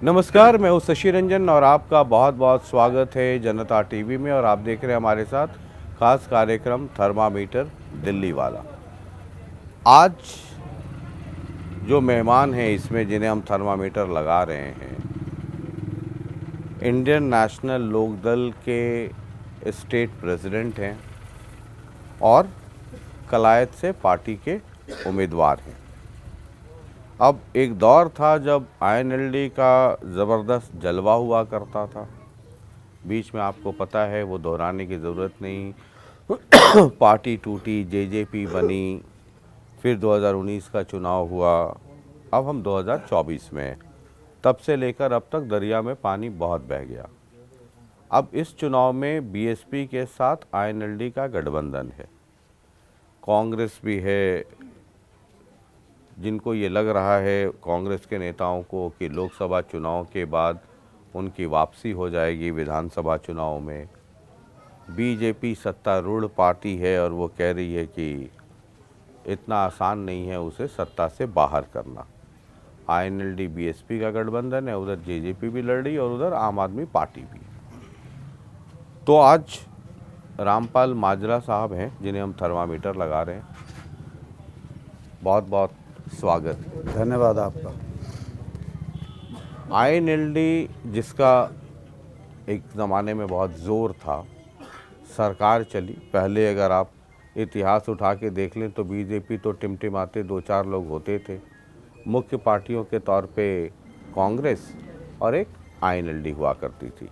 नमस्कार, मैं हूं शशि रंजन और आपका बहुत बहुत स्वागत है जनता टीवी में। और आप देख रहे हैं हमारे साथ खास कार्यक्रम थर्मामीटर दिल्ली वाला। आज जो मेहमान हैं इसमें जिन्हें हम थर्मामीटर लगा रहे हैं, इंडियन नेशनल लोकदल के स्टेट प्रेसिडेंट हैं और कलायत से पार्टी के उम्मीदवार हैं। अब एक दौर था जब आईएनएलडी का ज़बरदस्त जलवा हुआ करता था। बीच में आपको पता है, वो दोहराने की ज़रूरत नहीं। पार्टी टूटी, जेजेपी बनी, फिर 2019 का चुनाव हुआ, अब हम 2024 में हैं। तब से लेकर अब तक दरिया में पानी बहुत बह गया। अब इस चुनाव में बीएसपी के साथ आईएनएलडी का गठबंधन है, कांग्रेस भी है। जिनको ये लग रहा है कांग्रेस के नेताओं को कि लोकसभा चुनाव के बाद उनकी वापसी हो जाएगी विधानसभा चुनाव में। बीजेपी सत्तारूढ़ पार्टी है और वो कह रही है कि इतना आसान नहीं है उसे सत्ता से बाहर करना। आईएनएलडी बीएसपी का गठबंधन है, उधर जेजेपी भी लड़ रही और उधर आम आदमी पार्टी भी। तो आज रामपाल माजरा साहब हैं जिन्हें हम थर्मामीटर लगा रहे हैं। बहुत बहुत स्वागत। धन्यवाद आपका। आईएनएलडी जिसका एक ज़माने में बहुत ज़ोर था, सरकार चली। पहले अगर आप इतिहास उठा के देख लें तो बीजेपी तो टिमटिमाते 2-4 लोग होते थे। मुख्य पार्टियों के तौर पे कांग्रेस और एक आईएनएलडी हुआ करती थी।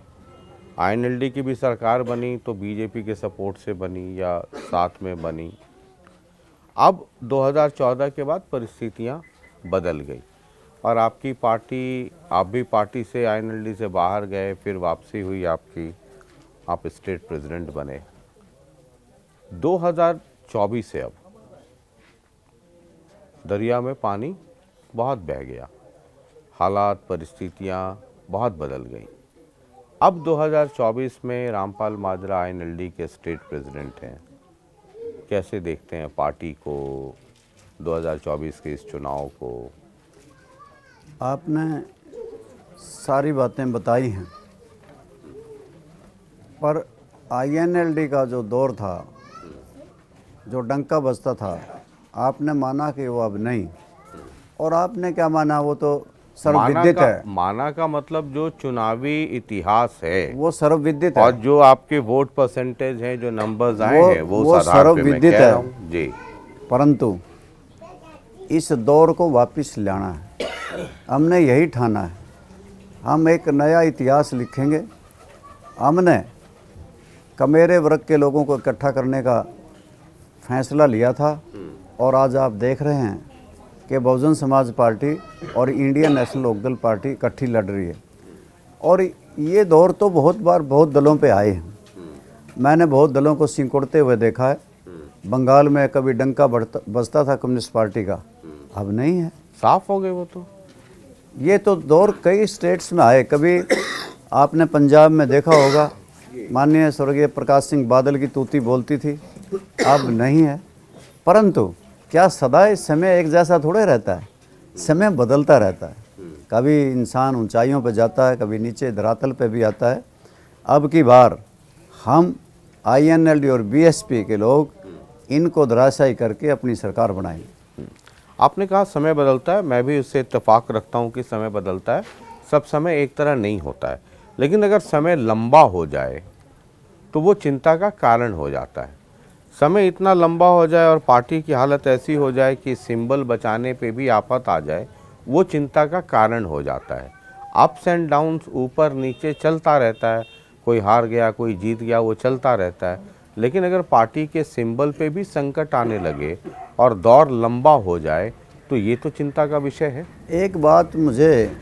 आईएनएलडी की भी सरकार बनी तो बीजेपी के सपोर्ट से बनी या साथ में बनी। अब 2014 के बाद परिस्थितियां बदल गई और आपकी पार्टी, आप भी पार्टी से आईएनएलडी से बाहर गए, फिर वापसी हुई आपकी, आप स्टेट प्रेसिडेंट बने। 2024 से अब दरिया में पानी बहुत बह गया, हालात परिस्थितियां बहुत बदल गई। अब 2024 में रामपाल माजरा आईएनएलडी के स्टेट प्रेसिडेंट हैं। कैसे देखते हैं पार्टी को, 2024 के इस चुनाव को? आपने सारी बातें बताई हैं, पर आईएनएलडी का जो दौर था, जो डंका बजता था, आपने माना कि वो अब नहीं। और आपने क्या माना, वो तो सर्वविदित है। माना का मतलब जो चुनावी इतिहास है वो सर्वविदित है, और जो आपके वोट परसेंटेज हैं, जो नंबर्स आए हैं, वो सर्वविदित है जी। परंतु इस दौर को वापस लाना है। हमने यही ठाना है, हम एक नया इतिहास लिखेंगे। हमने कमेरे वर्ग के लोगों को इकट्ठा करने का फैसला लिया था और आज आप देख रहे हैं कि बहुजन समाज पार्टी और इंडियन नेशनल लोकदल पार्टी इकट्ठी लड़ रही है। और ये दौर तो बहुत बार बहुत दलों पे आए हैं। मैंने बहुत दलों को सिंकुड़ते हुए देखा है। बंगाल में कभी डंका बजता था कम्युनिस्ट पार्टी का, अब नहीं है, साफ हो गए वो तो। ये तो दौर कई स्टेट्स में आए। कभी आपने पंजाब में देखा होगा, माननीय स्वर्गीय प्रकाश सिंह बादल की तूती बोलती थी, अब नहीं है। परंतु क्या सदा इस समय एक जैसा थोड़े रहता है, समय बदलता रहता है। कभी इंसान ऊंचाइयों पर जाता है, कभी नीचे धरातल पे भी आता है। अब की बार हम आईएनएलडी और बीएसपी के लोग इनको धराशायी करके अपनी सरकार बनाएंगे। आपने कहा समय बदलता है, मैं भी उससे इत्तेफाक रखता हूँ कि समय बदलता है। सब समय एक तरह नहीं होता है, लेकिन अगर समय लंबा हो जाए तो वो चिंता का कारण हो जाता है। समय इतना लंबा हो जाए और पार्टी की हालत ऐसी हो जाए कि सिंबल बचाने पे भी आफत आ जाए, वो चिंता का कारण हो जाता है। अप्स एंड डाउन्स, ऊपर नीचे चलता रहता है। कोई हार गया, कोई जीत गया, वो चलता रहता है। लेकिन अगर पार्टी के सिंबल पे भी संकट आने लगे और दौर लंबा हो जाए तो ये तो चिंता का विषय है। एक बात मुझे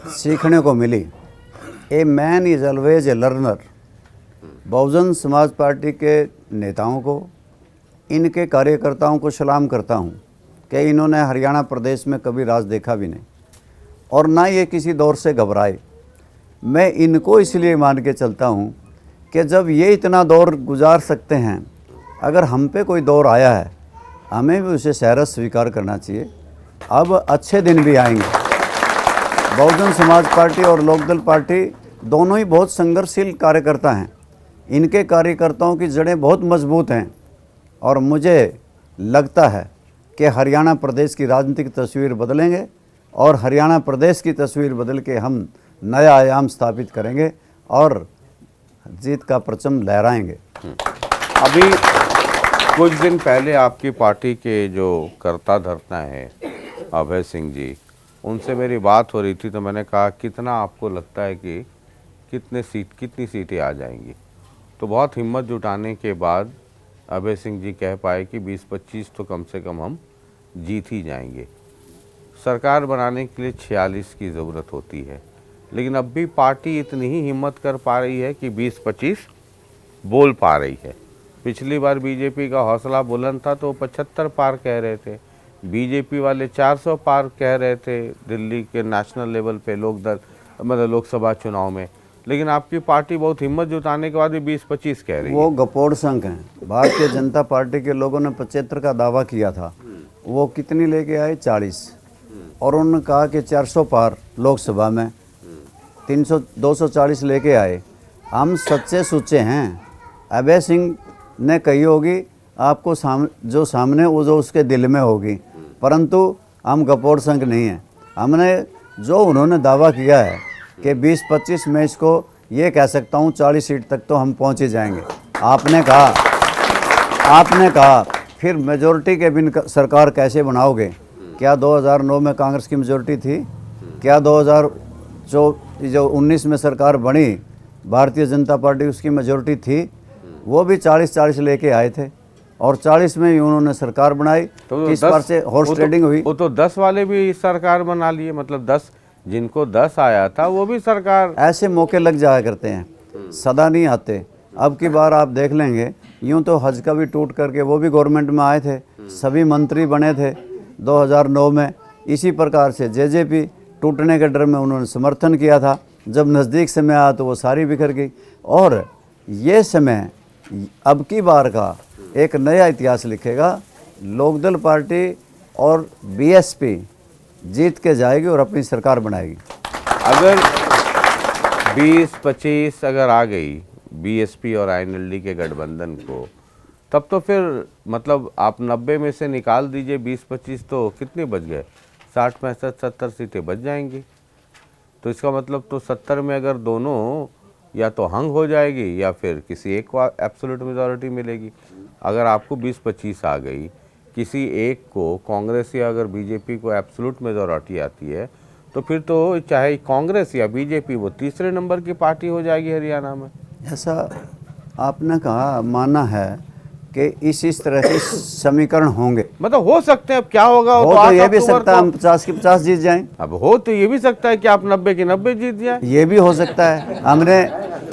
सीखने को मिली, a man is always a learner. Bahujan Samaj Party के नेताओं को, इनके कार्यकर्ताओं को सलाम करता हूं कि इन्होंने हरियाणा प्रदेश में कभी राज देखा भी नहीं और ना ये किसी दौर से घबराए। मैं इनको इसलिए मान के चलता हूं कि जब ये इतना दौर गुजार सकते हैं, अगर हम पे कोई दौर आया है, हमें भी उसे सहरस स्वीकार करना चाहिए। अब अच्छे दिन भी आएंगे। बहुजन समाज पार्टी और लोकदल पार्टी दोनों ही बहुत संघर्षशील कार्यकर्ता हैं। इनके कार्यकर्ताओं की जड़ें बहुत मजबूत हैं और मुझे लगता है कि हरियाणा प्रदेश की राजनीतिक तस्वीर बदलेंगे और हरियाणा प्रदेश की तस्वीर बदल के हम नया आयाम स्थापित करेंगे और जीत का परचम लहराएंगे। अभी कुछ दिन पहले आपकी पार्टी के जो कर्ता धर्ता हैं अभय सिंह जी, उनसे मेरी बात हो रही थी तो मैंने कहा कितना आपको लगता है कि कितनी सीटें आ जाएंगी, तो बहुत हिम्मत जुटाने के बाद अभय सिंह जी कह पाए कि 20-25 तो कम से कम हम जीत ही जाएंगे। सरकार बनाने के लिए 46 की ज़रूरत होती है, लेकिन अब भी पार्टी इतनी ही हिम्मत कर पा रही है कि 20-25 बोल पा रही है। पिछली बार बीजेपी का हौसला बुलंद था तो 75 पार कह रहे थे, बीजेपी वाले 400 पार कह रहे थे दिल्ली के नेशनल लेवल पे लोकसभा चुनाव में, लेकिन आपकी पार्टी बहुत हिम्मत जुटाने के बाद भी 20-25 कह रही है। वो गपोड़ संख हैं। भारतीय जनता पार्टी के लोगों ने 75 का दावा किया था, वो कितनी लेके आए 40, और उन्होंने कहा कि 400 पार लोकसभा में 240 लेके आए। हम सच्चे सुच्चे हैं। अभय सिंह ने कही होगी आपको जो सामने वो जो उसके दिल में होगी, परंतु हम गपोड़ संघ नहीं हैं। हमने जो उन्होंने दावा किया है कि 20-25 में इसको ये कह सकता हूँ 40 सीट तक तो हम पहुँच ही जाएंगे। आपने कहा फिर मेजोरिटी के बिन सरकार कैसे बनाओगे? क्या 2009 में कांग्रेस की मेजोरिटी थी? क्या 2019 में सरकार बनी भारतीय जनता पार्टी उसकी मेजोरिटी थी? वो भी 40 लेके आए थे और 40 में ही उन्होंने सरकार बनाई। तो इस बार से हॉर्स ट्रेडिंग हुई। वो तो 10 वाले भी सरकार बना लिए, मतलब 10 जिनको 10 आया था वो भी सरकार। ऐसे मौके लग जाया करते हैं, सदा नहीं आते। अब की बार आप देख लेंगे, यूं तो हज का भी टूट करके वो भी गवर्नमेंट में आए थे, सभी मंत्री बने थे 2009 में। इसी प्रकार से जेजेपी टूटने के डर में उन्होंने समर्थन किया था, जब नज़दीक समय आया तो वो सारी बिखर गई। और ये समय अब की बार का एक नया इतिहास लिखेगा। लोकदल पार्टी और बीएसपी जीत के जाएगी और अपनी सरकार बनाएगी। अगर 20-25 अगर आ गई बीएसपी और आईएनएलडी के गठबंधन को, तब तो फिर मतलब आप 90 में से निकाल दीजिए 20-25, तो कितने बच गए? 60-65-70 सीटें बच जाएंगी। तो इसका मतलब तो 70 में अगर दोनों या तो हंग हो जाएगी या फिर किसी एक को एब्सोल्यूट मेजॉरिटी मिलेगी। अगर आपको 20-25 आ गई, किसी एक को कांग्रेस या अगर बीजेपी को एब्सोल्यूट मेजॉरिटी आती है, तो फिर तो चाहे कांग्रेस या बीजेपी वो तीसरे नंबर की पार्टी हो जाएगी हरियाणा में। ऐसा आपने कहा, माना है कि इस तरह के समीकरण होंगे। मतलब हो सकते हैं, अब क्या होगा हो तो ये भी सकता है हम 50 की 50 जीत जाएं। अब हो तो ये भी सकता है कि आप 90 की 90 जीत जाएं। ये भी हो सकता है।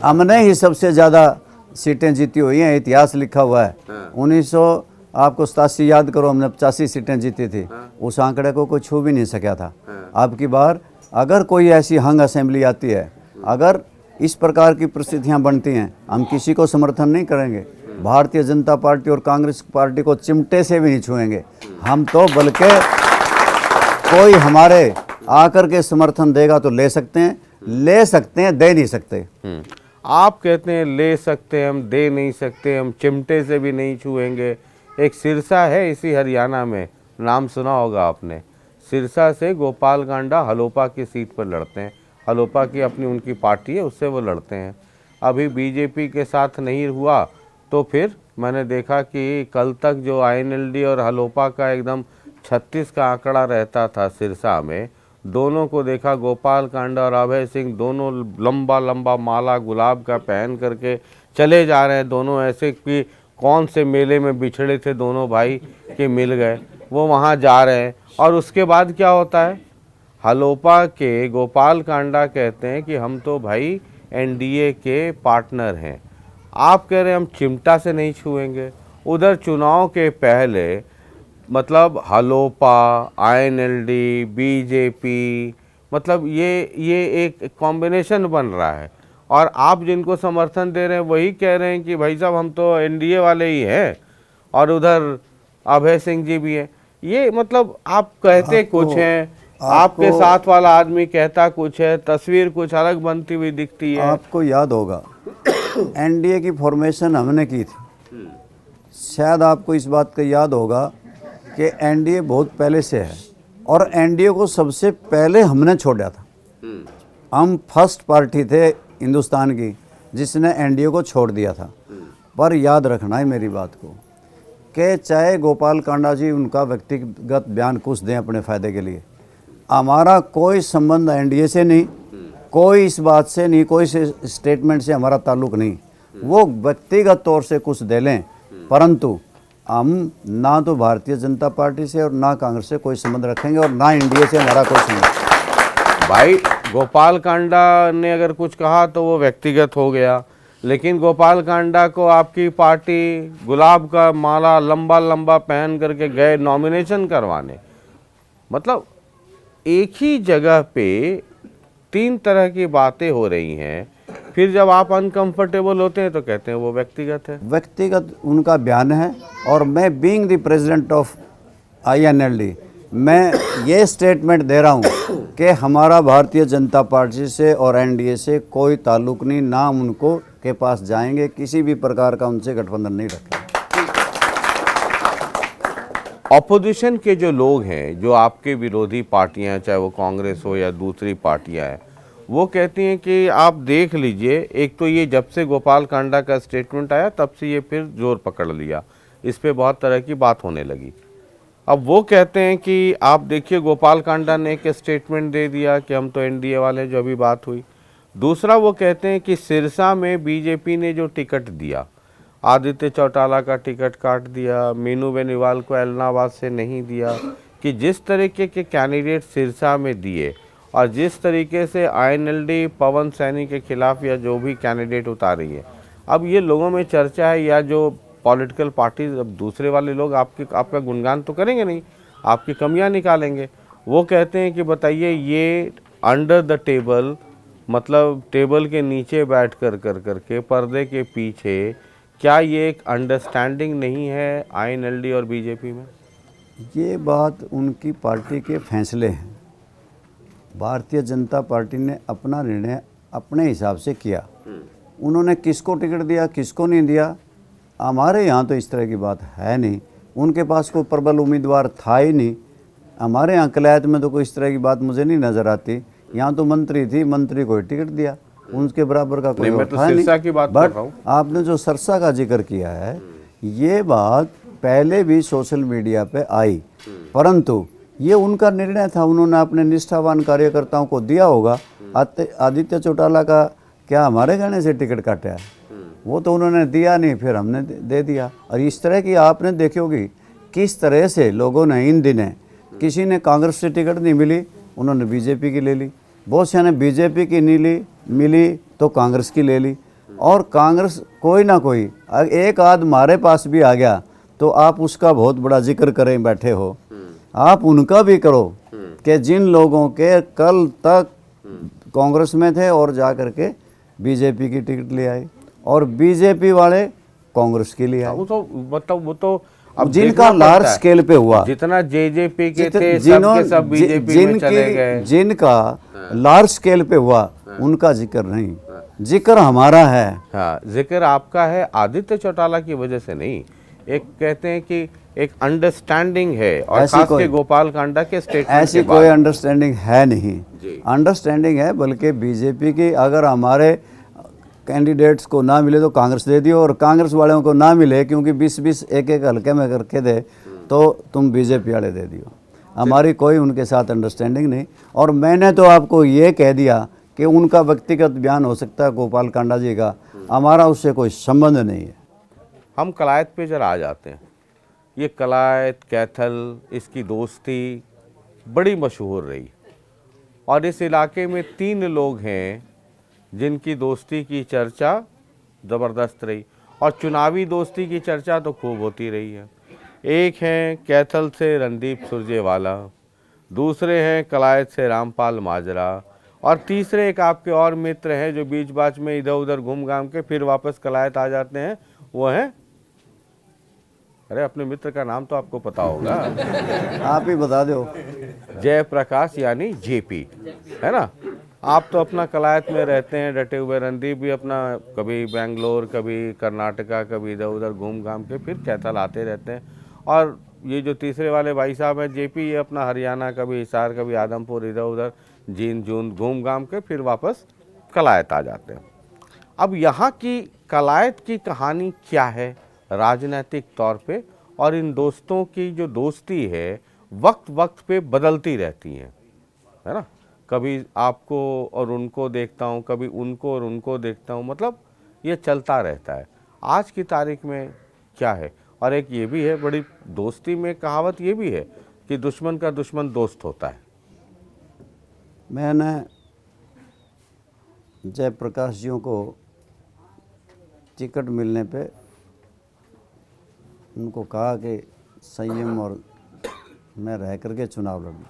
हमने ही सबसे ज़्यादा सीटें जीती हुई हैं, इतिहास लिखा हुआ है। 1987 याद करो, हमने 85 सीटें जीती थी। उस आंकड़े को कोई छू भी नहीं सका था। अब की बार अगर कोई ऐसी हंग असेंबली आती है, अगर इस प्रकार की परिस्थितियां बनती हैं, हम किसी को समर्थन नहीं करेंगे। भारतीय जनता पार्टी और कांग्रेस पार्टी को चिमटे से भी नहीं छुएंगे हम तो, बल्कि कोई हमारे आकर के समर्थन देगा तो ले सकते हैं, दे नहीं सकते। आप कहते हैं ले सकते हैं, हम दे नहीं सकते, हम चिमटे से भी नहीं छुएंगे। एक सिरसा है इसी हरियाणा में, नाम सुना होगा आपने। सिरसा से गोपाल कांडा हलोपा की सीट पर लड़ते हैं। हलोपा की अपनी उनकी पार्टी है, उससे वो लड़ते हैं। अभी बीजेपी के साथ नहीं हुआ तो फिर मैंने देखा कि कल तक जो आईएनएलडी और हलोपा का एकदम 36 का आंकड़ा रहता था सिरसा में, दोनों को देखा गोपाल कांडा और अभय सिंह दोनों लंबा लंबा माला गुलाब का पहन करके चले जा रहे हैं। दोनों ऐसे कि कौन से मेले में बिछड़े थे दोनों भाई के मिल गए, वो वहाँ जा रहे हैं। और उसके बाद क्या होता है, हलोपा के गोपाल कांडा कहते हैं कि हम तो भाई एनडीए के पार्टनर हैं। आप कह रहे हैं हम चिमटा से नहीं छुएंगे। उधर चुनाव के पहले मतलब हलोपा, आईएनएलडी, बीजेपी, मतलब ये एक कॉम्बिनेशन बन रहा है। और आप जिनको समर्थन दे रहे हैं वही कह रहे हैं कि भाई साहब हम तो एनडीए वाले ही हैं, और उधर अभय सिंह जी भी हैं। ये मतलब आप कहते कुछ हैं आपके साथ वाला आदमी कहता कुछ है, तस्वीर कुछ अलग बनती हुई दिखती है। आपको याद होगा एनडीए की फॉर्मेशन हमने की थी, शायद आपको इस बात का याद होगा कि एनडीए बहुत पहले से है और एनडीए को सबसे पहले हमने छोड़ा था। हम फर्स्ट पार्टी थे हिंदुस्तान की जिसने एनडीए को छोड़ दिया था। पर याद रखना है मेरी बात को कि चाहे गोपाल कांडा जी उनका व्यक्तिगत बयान कुछ दें अपने फ़ायदे के लिए, हमारा कोई संबंध एनडीए से नहीं, कोई इस बात से नहीं, कोई स्टेटमेंट से हमारा ताल्लुक नहीं। वो व्यक्तिगत तौर से कुछ दे लें, परंतु हम ना तो भारतीय जनता पार्टी से और ना कांग्रेस से कोई संबंध रखेंगे और ना एनडीए से हमारा कोई संबंध। भाई गोपाल कांडा ने अगर कुछ कहा तो वो व्यक्तिगत हो गया, लेकिन गोपाल कांडा को आपकी पार्टी गुलाब का माला लंबा लंबा पहन करके गए नॉमिनेशन करवाने। मतलब एक ही जगह पे तीन तरह की बातें हो रही हैं, फिर जब आप अनकंफर्टेबल होते हैं तो कहते हैं वो व्यक्तिगत है। व्यक्तिगत उनका बयान है और मैं being the president of INLD मैं ये स्टेटमेंट दे रहा हूँ कि हमारा भारतीय जनता पार्टी से और एनडीए से कोई ताल्लुक नहीं, ना उनको के पास जाएंगे, किसी भी प्रकार का उनसे गठबंधन नहीं रखेंगे। ऑपोजिशन के जो लोग हैं, जो आपके विरोधी पार्टियां हैं, चाहे वो कांग्रेस हो या दूसरी पार्टियां हैं, वो कहती हैं कि आप देख लीजिए, एक तो ये जब से गोपाल कांडा का स्टेटमेंट आया तब से ये फिर जोर पकड़ लिया, इस पे बहुत तरह की बात होने लगी। अब वो कहते हैं कि आप देखिए गोपाल कांडा ने एक स्टेटमेंट दे दिया कि हम तो एनडीए वाले, जो अभी बात हुई। दूसरा वो कहते हैं कि सिरसा में बीजेपी ने जो टिकट दिया, आदित्य चौटाला का टिकट काट दिया, मीनू बेनीवाल को एलनाबाद से नहीं दिया, कि जिस तरीके के कैंडिडेट सिरसा में दिए और जिस तरीके से INLD पवन सैनी के खिलाफ या जो भी कैंडिडेट उतारी है, अब ये लोगों में चर्चा है या जो पॉलिटिकल पार्टीज, अब दूसरे वाले लोग आपका गुणगान तो करेंगे नहीं, आपकी कमियां निकालेंगे। वो कहते हैं कि बताइए ये अंडर द टेबल, मतलब टेबल के नीचे बैठ कर के पर्दे के पीछे, क्या ये एक अंडरस्टैंडिंग नहीं है INLD और बीजेपी में? ये बात उनकी पार्टी के फैसले हैं। भारतीय जनता पार्टी ने अपना निर्णय अपने हिसाब से किया। उन्होंने किसको टिकट दिया, किसको नहीं दिया, हमारे यहाँ तो इस तरह की बात है नहीं। उनके पास कोई प्रबल उम्मीदवार था ही नहीं। हमारे यहाँ कलायत में तो कोई इस तरह की बात मुझे नहीं नज़र आती। यहाँ तो मंत्री थी, मंत्री को टिकट दिया, उनके बराबर का कोई मैं तो था सिरसा नहीं। की बात कर बट रहा हूं। आपने जो सिरसा का जिक्र किया है, ये बात पहले भी सोशल मीडिया पे आई, परंतु ये उनका निर्णय था। उन्होंने अपने निष्ठावान कार्यकर्ताओं को दिया होगा। आदित्य चौटाला का क्या हमारे कहने से टिकट काटा है? वो तो उन्होंने दिया नहीं, फिर हमने दे दिया। और इस तरह की आपने देखी होगी किस तरह से लोगों ने इन दिनों, किसी ने कांग्रेस से टिकट नहीं मिली, उन्होंने बीजेपी की ले ली, बहुत से ने बीजेपी की नहीं मिली तो कांग्रेस की ले ली। और कांग्रेस कोई ना कोई एक आध हमारे पास भी आ गया तो आप उसका बहुत बड़ा जिक्र करें बैठे हो। आप उनका भी करो कि जिन लोगों के कल तक कांग्रेस में थे और जा करके बीजेपी की टिकट ले आए और बीजेपी वाले कांग्रेस के लिए आए। वो तो मतलब वो तो अब जिनका लार्ज स्केल पे हुआ, जितना जेजेपी के थे सब बीजेपी में चले गए, जिनका लार्ज स्केल पे हुआ उनका जिक्र नहीं, जिक्र हमारा है। हाँ, जिक्र आपका है आदित्य चौटाला की वजह से नहीं। एक कहते हैं कि एक अंडरस्टैंडिंग है, और खास के गोपाल कांडा के स्टेटमेंट ऐसी कोई अंडरस्टैंडिंग है नहीं। अंडरस्टैंडिंग है, बल्कि बीजेपी की अगर हमारे कैंडिडेट्स को ना मिले तो कांग्रेस दे दियो, और कांग्रेस वालों को ना मिले क्योंकि 20-20 एक हल्के में करके दे तो तुम बीजेपी वाले दे दियो। हमारी कोई उनके साथ अंडरस्टैंडिंग नहीं। और मैंने तो आपको ये कह दिया कि उनका व्यक्तिगत बयान हो सकता है गोपाल कांडा जी का, हमारा उससे कोई संबंध नहीं है। हम कलायत पे जरा आ जाते हैं। ये कलायत कैथल, इसकी दोस्ती बड़ी मशहूर रही, और इस इलाके में 3 लोग हैं जिनकी दोस्ती की चर्चा ज़बरदस्त रही, और चुनावी दोस्ती की चर्चा तो खूब होती रही है। एक हैं कैथल से रणदीप सुरजेवाला, दूसरे हैं कलायत से रामपाल माजरा, और तीसरे एक आपके और मित्र हैं जो बीच बाच में इधर उधर घूम घाम के फिर वापस कलायत आ जाते हैं, वो हैं अरे अपने मित्र का नाम तो आपको पता होगा। आप ही बता दो। जयप्रकाश यानी जेपी, है ना। आप तो अपना कलायत में रहते हैं डटे हुए, रणदीप भी अपना कभी बेंगलोर, कभी कर्नाटका, कभी इधर उधर घूम घाम के फिर कैथल आते रहते हैं। और ये जो तीसरे वाले भाई साहब हैं जेपी, ये अपना हरियाणा, कभी हिसार, कभी आदमपुर, इधर उधर जींद जूंद घूम घाम के फिर वापस कलायत आ जाते हैं। अब यहाँ की कलायत की कहानी क्या है राजनीतिक तौर पे, और इन दोस्तों की जो दोस्ती है वक्त वक्त पे बदलती रहती है ना। कभी आपको और उनको देखता हूँ, कभी उनको और उनको देखता हूँ, मतलब ये चलता रहता है। आज की तारीख में क्या है, और एक ये भी है बड़ी दोस्ती में कहावत ये भी है कि दुश्मन का दुश्मन दोस्त होता है। मैंने जयप्रकाश जियों को टिकट मिलने पे उनको कहा कि संयम और मैं रह करके चुनाव लड़ूँ।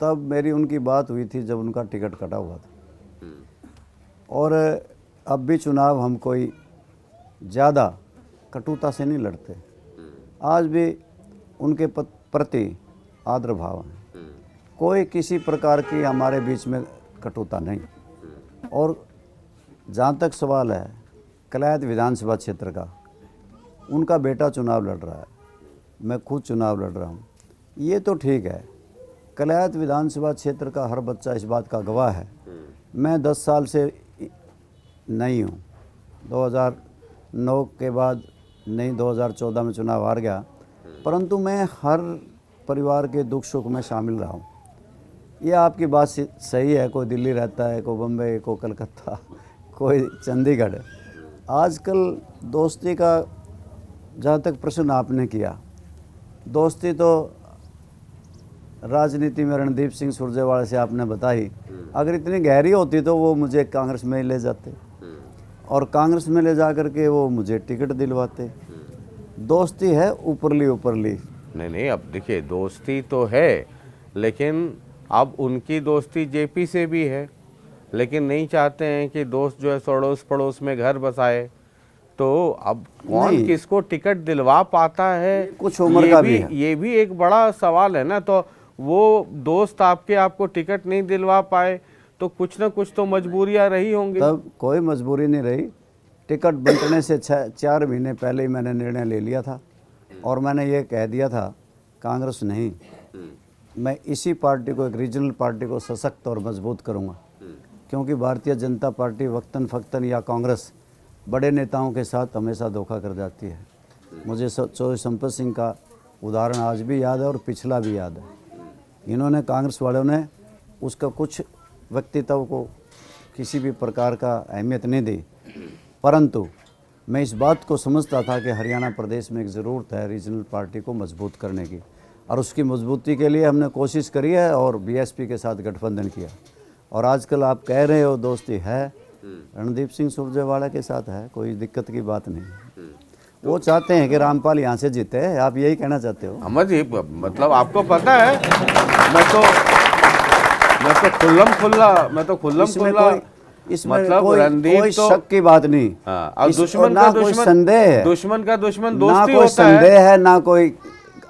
तब मेरी उनकी बात हुई थी जब उनका टिकट कटा हुआ था। और अब भी चुनाव हम कोई ज़्यादा कटुता से नहीं लड़ते। आज भी उनके प्रति आदर भाव है, कोई किसी प्रकार की हमारे बीच में कटुता नहीं। और जहाँ तक सवाल है कलायत विधानसभा क्षेत्र का, उनका बेटा चुनाव लड़ रहा है, मैं खुद चुनाव लड़ रहा हूँ, ये तो ठीक है। कलायत विधानसभा क्षेत्र का हर बच्चा इस बात का गवाह है। मैं 10 साल से नहीं हूँ, 2009 के बाद नहीं, 2014 में चुनाव हार गया, परंतु मैं हर परिवार के दुख सुख में शामिल रहा हूँ। ये आपकी बात सही है, कोई दिल्ली रहता है, कोई बम्बई, कोई कलकत्ता, कोई चंडीगढ़। आजकल दोस्ती का जहाँ तक प्रश्न आपने किया, दोस्ती तो राजनीति में रणदीप सिंह सुरजेवाला से आपने बताई, अगर इतनी गहरी होती तो वो मुझे कांग्रेस में ले जाते और कांग्रेस में ले जा करके वो मुझे टिकट दिलवाते। दोस्ती है ऊपरली ऊपरली। नहीं, अब देखिए दोस्ती तो है, लेकिन अब उनकी दोस्ती जेपी से भी है, लेकिन नहीं चाहते हैं कि दोस्त जो है अड़ोस पड़ोस में घर बसाए। तो अब कौन किसको टिकट दिलवा पाता है, कुछ उम्र का भी है, ये भी एक बड़ा सवाल है ना। तो वो दोस्त आपको टिकट नहीं दिलवा पाए तो कुछ ना कुछ तो मजबूरियां रही होंगी। तब कोई मजबूरी नहीं रही। टिकट बंटने से 4 महीने पहले ही मैंने निर्णय ले लिया था और मैंने ये कह दिया था कांग्रेस नहीं, मैं इसी पार्टी को, एक रीजनल पार्टी को सशक्त और मजबूत करूँगा। क्योंकि भारतीय जनता पार्टी वक्तन फ़क्तन या कांग्रेस बड़े नेताओं के साथ हमेशा धोखा कर जाती है। मुझे चौधरी संपत सिंह का उदाहरण आज भी याद है और पिछला भी याद है। इन्होंने, कांग्रेस वालों ने उसका कुछ व्यक्तित्व को किसी भी प्रकार का अहमियत नहीं दी, परंतु मैं इस बात को समझता था कि हरियाणा प्रदेश में एक ज़रूरत है रीजनल पार्टी को मजबूत करने की, और उसकी मजबूती के लिए हमने कोशिश करी है और बीएसपी के साथ गठबंधन किया। और आजकल आप कह रहे हो दोस्ती है, रणदीप सिंह सुरजेवाला के साथ है, कोई दिक्कत की बात नहीं। वो चाहते हैं कि रामपाल यहाँ से जीते, आप यही कहना चाहते हो? अमर जी, मतलब आपको पता है मैं तो खुल्लम खुल्ला इसमें मतलब कोई शक की बात नहीं। अब दुश्मन का दुश्मन संदेह है, दुश्मन का दुश्मन ना दोस्ती कोई होता है, संदेह है, ना कोई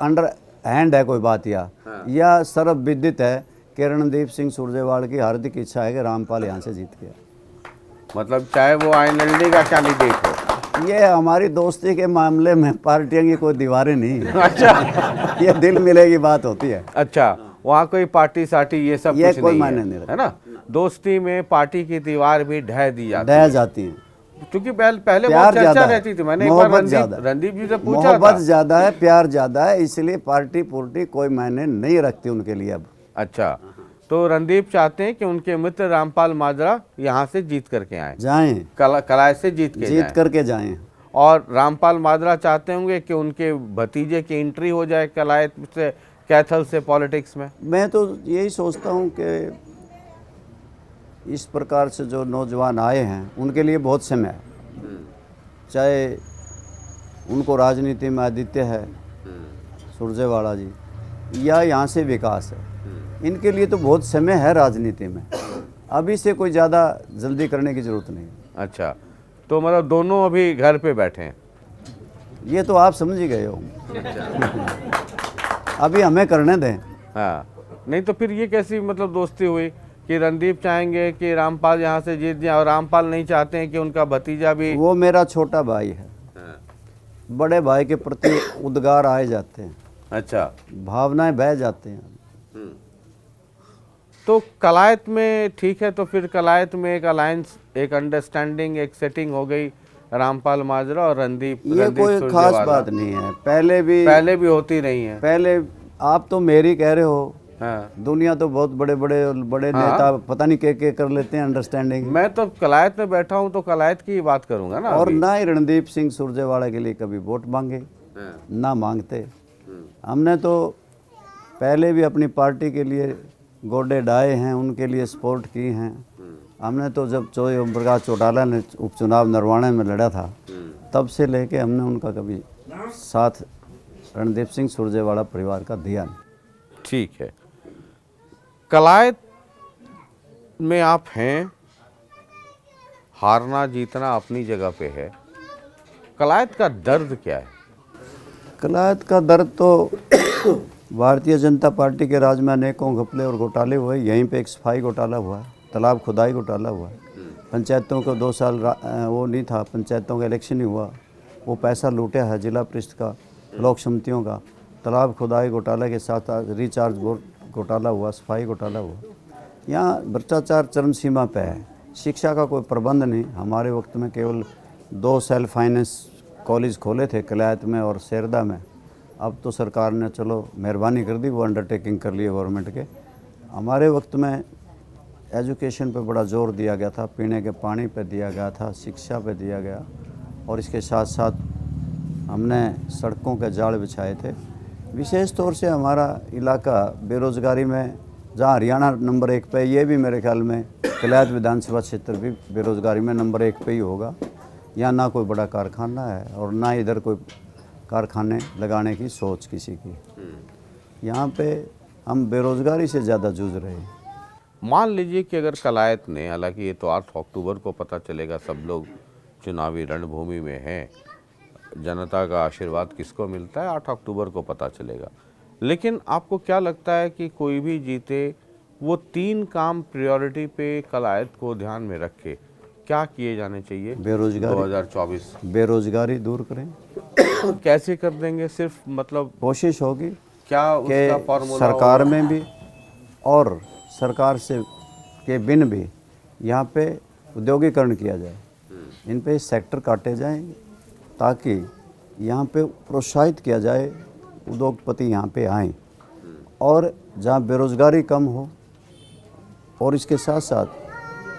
अंडर हैंड है कोई बात, या सर्वविदित है कि रणदीप सिंह सुरजेवाला की हार्दिक इच्छा है कि रामपाल यहाँ से जीत गया। मतलब चाहे वो आईएनएलडी का कैंडिडेट हो। ये हमारी दोस्ती के मामले में पार्टियों की कोई दीवारें नहीं है। अच्छा ये दिल मिले की बात होती है। अच्छा, वहाँ कोई पार्टी साटी ये सब कुछ कोई नहीं मायने नहीं है ना। दोस्ती में पार्टी की दीवार भी ढह जाती है, क्योंकि पहले बहुत चर्चा रहती थी। मैंने एक बार रणदीप जी से पूछा था, मोहब्बत ज्यादा है, प्यार ज्यादा है, इसलिए पार्टी पुर्टी कोई मायने नहीं रखती उनके लिए अब। अच्छा, तो रणदीप चाहते हैं कि उनके मित्र रामपाल माजरा यहाँ से जीत करके आए, जाएं, कलायत से जीत करके जाएं। और रामपाल माजरा चाहते होंगे कि उनके भतीजे की एंट्री हो जाए कलायत से, कैथल से पॉलिटिक्स में। मैं तो यही सोचता हूँ कि इस प्रकार से जो नौजवान आए हैं उनके लिए बहुत समय है, चाहे उनको राजनीति में आदित्य है सुरजेवाला जी, या यहाँ से विकास है, इनके लिए तो बहुत समय है राजनीति में। अभी से कोई ज़्यादा जल्दी करने की ज़रूरत नहीं। अच्छा, तो मतलब दोनों अभी घर पे बैठे हैं? ये तो आप समझ ही गए हो। अभी हमें करने दें। हाँ, नहीं तो फिर ये कैसी मतलब दोस्ती हुई कि रणदीप चाहेंगे कि रामपाल यहाँ से जीत जाए और रामपाल नहीं चाहते हैं कि उनका भतीजा भी। वो मेरा छोटा भाई है। बड़े भाई के प्रति उद्गार आए जाते हैं, अच्छा, भावनाएं बह जाते हैं। तो कलायत में ठीक है, तो फिर कलायत में एक अलायंस, एक अंडरस्टैंडिंग, एक सेटिंग हो गई रामपाल माजरा और रणदीप। ये कोई खास बात नहीं है, पहले भी होती नहीं है। पहले आप तो मेरी कह रहे हो। हाँ। दुनिया तो बहुत बड़े नेता पता नहीं के कर लेते हैं अंडरस्टैंडिंग। मैं तो कलायत में बैठा हूँ तो कलायत की ही बात करूंगा ना। और ना ही रणदीप सिंह सुरजेवाला के लिए कभी वोट मांगे, ना मांगते। हमने तो पहले भी अपनी पार्टी के लिए गोडे डाए हैं, उनके लिए सपोर्ट की हैं। हमने तो जब ओम प्रकाश चौटाला ने उपचुनाव नरवाणे में लड़ा था, तब से लेके हमने उनका कभी साथ रणदीप सिंह सुरजेवाला परिवार का दिया नहीं। ठीक है, कलायत में आप हैं, हारना जीतना अपनी जगह पे है। कलायत का दर्द क्या है? कलायत का दर्द तो भारतीय जनता पार्टी के राज में अनेकों घपले और घोटाले हुए। यहीं पे एक सफाई घोटाला हुआ है, तालाब खुदाई घोटाला हुआ है। पंचायतों को 2 साल वो नहीं था, पंचायतों का इलेक्शन ही हुआ, वो पैसा लूटा है जिला परिषद का, ब्लॉक समितियों का। तालाब खुदाई घोटाले के साथ रिचार्ज बोर्ड घोटाला हुआ, सफाई घोटाला हुआ। यहाँ भ्रष्टाचार चरम सीमा पे है। शिक्षा का कोई प्रबंध नहीं। हमारे वक्त में केवल 2 सेल्फ फाइनेंस कॉलेज खोले थे, कलायत में और सेरदा में। अब तो सरकार ने चलो मेहरबानी कर दी, वो अंडरटेकिंग कर लिए गवर्नमेंट के। हमारे वक्त में एजुकेशन पे बड़ा जोर दिया गया था, पीने के पानी पे दिया गया था, शिक्षा पे दिया गया, और इसके साथ साथ हमने सड़कों के जाल बिछाए थे। विशेष तौर से हमारा इलाका बेरोज़गारी में, जहाँ हरियाणा नंबर 1 पे, ये भी मेरे ख्याल में कलायत विधानसभा क्षेत्र भी बेरोज़गारी में नंबर 1 पे ही होगा। यहाँ ना कोई बड़ा कारखाना है और ना इधर कोई कारखाने लगाने की सोच किसी की। यहाँ पे हम बेरोज़गारी से ज़्यादा जूझ रहे हैं। मान लीजिए कि अगर कलायत ने, हालांकि ये तो 8 अक्टूबर को पता चलेगा, सब लोग चुनावी रणभूमि में हैं, जनता का आशीर्वाद किसको मिलता है 8 अक्टूबर को पता चलेगा। लेकिन आपको क्या लगता है कि कोई भी जीते, वो 3 काम प्रायोरिटी पे कलायत को ध्यान में रख के क्या किए जाने चाहिए? बेरोजगारी 2024 बेरोजगारी दूर करें। कैसे कर देंगे? सिर्फ मतलब कोशिश होगी क्या उसका फॉर्मूला सरकार में भी और सरकार से के बिन भी यहाँ पे उद्योगीकरण किया जाए, इन पे सेक्टर काटे जाएं ताकि यहाँ पे प्रोत्साहित किया जाए, उद्योगपति यहाँ पे आएँ, और जहाँ बेरोजगारी कम हो और इसके साथ साथ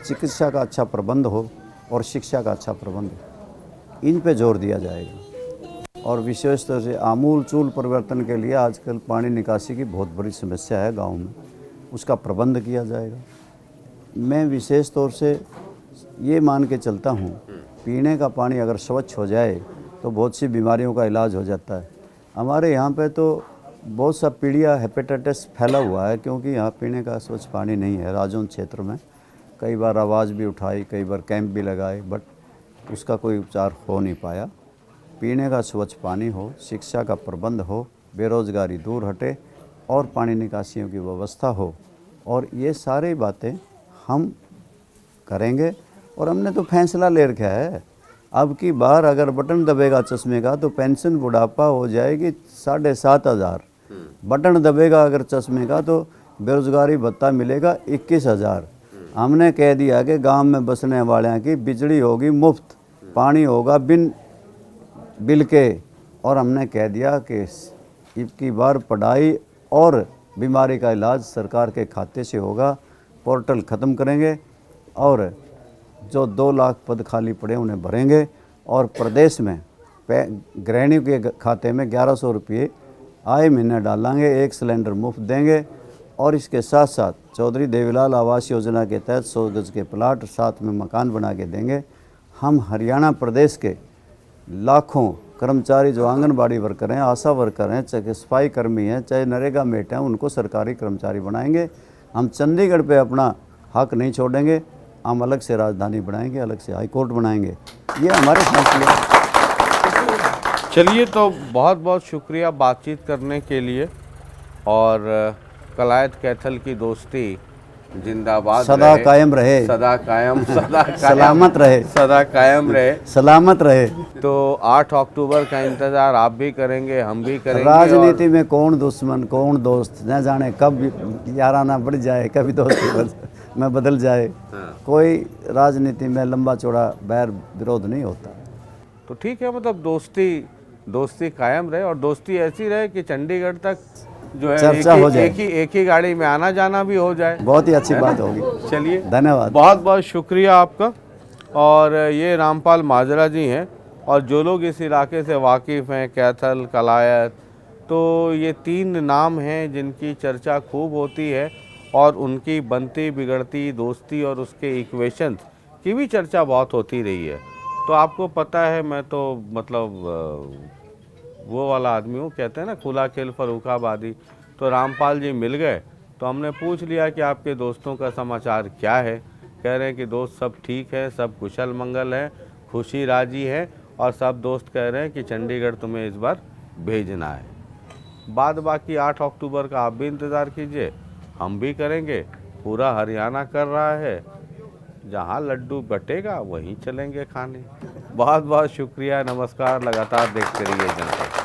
चिकित्सा का अच्छा प्रबंध हो और शिक्षा का अच्छा प्रबंध हो, इन पे जोर दिया जाएगा। और विशेष तौर से आमूल चूल परिवर्तन के लिए आजकल पानी निकासी की बहुत बड़ी समस्या है गांव में, उसका प्रबंध किया जाएगा। मैं विशेष तौर से ये मान के चलता हूँ, पीने का पानी अगर स्वच्छ हो जाए तो बहुत सी बीमारियों का इलाज हो जाता है। हमारे यहाँ पे तो बहुत सा पीलिया हेपेटाइटिस फैला हुआ है, क्योंकि यहाँ पीने का स्वच्छ पानी नहीं है। राजौंद क्षेत्र में कई बार आवाज़ भी उठाई, कई बार कैंप भी लगाए, बट उसका कोई उपचार हो नहीं पाया। पीने का स्वच्छ पानी हो, शिक्षा का प्रबंध हो, बेरोज़गारी दूर हटे और पानी निकासियों की व्यवस्था हो, और ये सारी बातें हम करेंगे। और हमने तो फैसला ले रखा है, अब की बार अगर बटन दबेगा चश्मे का तो पेंशन बुढ़ापा हो जाएगी 7,500। बटन दबेगा अगर चश्मे का तो बेरोज़गारी भत्ता मिलेगा 21,000। हमने कह दिया कि गांव में बसने वाले की बिजली होगी मुफ्त, पानी होगा बिन बिल के, और हमने कह दिया कि इसकी बार पढ़ाई और बीमारी का इलाज सरकार के खाते से होगा। पोर्टल ख़त्म करेंगे और जो 2 लाख पद खाली पड़े उन्हें भरेंगे, और प्रदेश में गृहिणी के खाते में 1100 रुपये आए महीने डालेंगे, 1 सिलेंडर मुफ्त देंगे। और इसके साथ साथ चौधरी देवीलाल आवास योजना के तहत 100 गज के प्लाट, साथ में मकान बना के देंगे। हम हरियाणा प्रदेश के लाखों कर्मचारी जो आंगनबाड़ी वर्कर हैं, आशा वर्कर हैं, चाहे सफाई कर्मी हैं, चाहे नरेगा मेट हैं, उनको सरकारी कर्मचारी बनाएंगे। हम चंडीगढ़ पे अपना हक नहीं छोड़ेंगे, हम अलग से राजधानी बनाएंगे, अलग से हाई कोर्ट बनाएंगे। ये हमारे फैसले। चलिए, तो बहुत बहुत शुक्रिया बातचीत करने के लिए। और कलायत कैथल की दोस्ती जिंदाबाद सदा रहे, कायम रहे, सदा कायम सलामत रहे, सदा कायम रहे। सलामत रहे। तो 8 अक्टूबर का इंतज़ार आप भी करेंगे, हम भी करेंगे। राजनीति में कौन दुश्मन कौन दोस्त, न जाने कब याराना बढ़ जाए, कभी दोस्ती में बदल जाए। कोई राजनीति में लंबा चौड़ा बैर विरोध नहीं होता। तो ठीक है, मतलब दोस्ती कायम रहे, और दोस्ती ऐसी रहे कि चंडीगढ़ तक जो है चर्चा हो जाए, एक ही गाड़ी में आना जाना भी हो जाए। बहुत ही अच्छी बात होगी। चलिए, धन्यवाद, बहुत बहुत शुक्रिया आपका। और ये रामपाल माजरा जी हैं, और जो लोग इस इलाके से वाकिफ़ हैं, कैथल, कलायत, तो ये 3 नाम हैं जिनकी चर्चा खूब होती है, और उनकी बनती बिगड़ती दोस्ती और उसके इक्वेशंस की भी चर्चा बहुत होती रही है। तो आपको पता है, मैं तो मतलब वो वाला आदमी हूँ, कहते हैं ना खुला खेल फर्रुखाबादी। तो रामपाल जी मिल गए, तो हमने पूछ लिया कि आपके दोस्तों का समाचार क्या है। कह रहे हैं कि दोस्त सब ठीक है, सब कुशल मंगल है, खुशी राजी है, और सब दोस्त कह रहे हैं कि चंडीगढ़ तुम्हें इस बार भेजना है। बाद बाकी 8 अक्टूबर का आप भी इंतज़ार कीजिए, हम भी करेंगे। पूरा हरियाणा कर रहा है, जहाँ लड्डू बटेगा वहीं चलेंगे खाने। बहुत बहुत शुक्रिया, नमस्कार। लगातार देखते रहिए जनता।